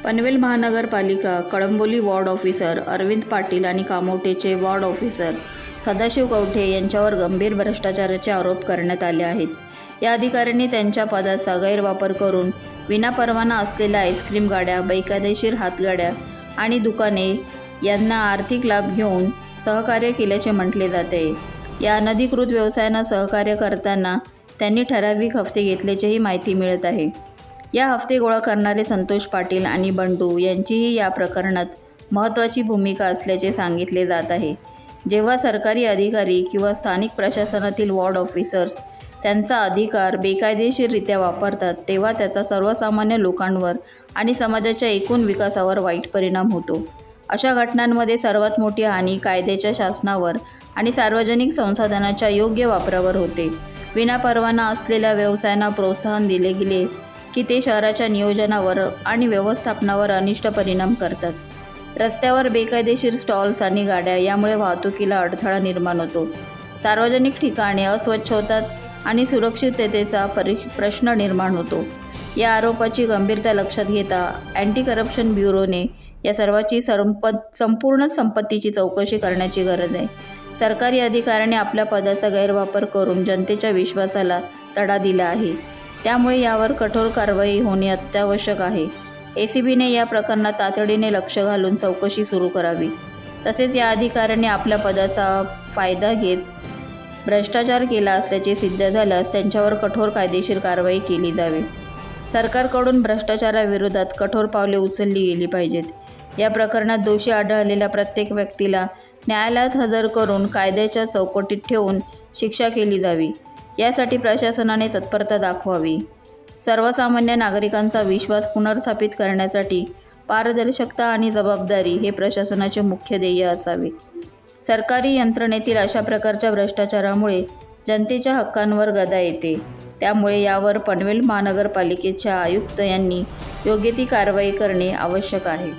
पनवेल महानगरपालिका Kalamboli ward officer Arvind Patil आणि कामोठेचे ward officer Sadashiv Kavathe यांच्यावर गंभीर भ्रष्टाचाराचे आरोप करण्यात आले आहेत. या अधिकाऱ्यांनी त्यांच्या पदाचा गैरवापर करून विनापरवाना असलेल्या आईस्क्रीम गाड्या, बेकायदेशीर हातगाड्या आणि दुकाने यांना आर्थिक लाभ घेऊन सहकार्य केल्याचे म्हटले जाते. या अनधिकृत व्यवसायांना सहकार्य करताना त्यांनी ठराविक हप्ते घेतल्याचीही माहिती मिळत आहे. या हप्ते गोळा करणारे संतोष पाटील आणि बंडू यांचीही या प्रकरणात महत्त्वाची भूमिका असल्याचे सांगितले जात आहे. जेव्हा सरकारी अधिकारी किंवा स्थानिक प्रशासनातील वॉर्ड ऑफिसर्स त्यांचा अधिकार बेकायदेशीररित्या वापरतात, तेव्हा त्याचा सर्वसामान्य लोकांवर आणि समाजाच्या एकूण विकासावर वाईट परिणाम होतो. अशा घटनांमध्ये सर्वात मोठी हानी कायद्याच्या शासनावर आणि सार्वजनिक संसाधनाच्या योग्य वापरावर होते. विनापरवाना असलेल्या व्यवसायांना प्रोत्साहन दिले गेले की ते शहराच्या नियोजनावर आणि व्यवस्थापनावर अनिष्ट परिणाम करतात. रस्त्यावर बेकायदेशीर स्टॉल्स आणि गाड्या यामुळे वाहतुकीला अडथळा निर्माण होतो. सार्वजनिक ठिकाणे अस्वच्छ होतात आणि सुरक्षिततेचा प्रश्न निर्माण होतो. या आरोपाची गंभीरता लक्षात घेता अँटी करप्शन ब्युरोने या सर्वाची संपूर्ण संपत्तीची चौकशी करण्याची गरज आहे. सरकारी अधिकाऱ्याने आपल्या पदाचा गैरवापर करून जनतेच्या विश्वासाला तडा दिला आहे. त्यामुळे यावर कठोर कारवाई होणे अत्यावश्यक आहे. ACBने या प्रकरणात तातडीने लक्ष घालून चौकशी सुरू करावी. तसेच या अधिकाऱ्याने आपल्या पदाचा फायदा घेत भ्रष्टाचार केला असल्याचे सिद्ध झाल्यास त्यांच्यावर कठोर कायदेशीर कारवाई केली जावी. सरकारकडून भ्रष्टाचाराविरोधात कठोर पावले उचलली गेली पाहिजेत. या प्रकरणात दोषी आढळलेल्या प्रत्येक व्यक्तीला न्यायालयात हजर करून कायद्याच्या चौकटीत ठेवून शिक्षा केली जावी. यासाठी प्रशासनाने तत्परता दाखवावी. सर्वसामान्य नागरिकांचा विश्वास पुनर्स्थापित करण्यासाठी पारदर्शकता आणि जबाबदारी हे प्रशासनाचे मुख्य ध्येय असावे. सरकारी यंत्रणेतील अशा प्रकारच्या भ्रष्टाचारामुळे जनतेच्या हक्कांवर गदा येते. त्यामुळे यावर पनवेल महानगरपालिकेच्या आयुक्त यांनी योग्य ती कारवाई करणे आवश्यक आहे.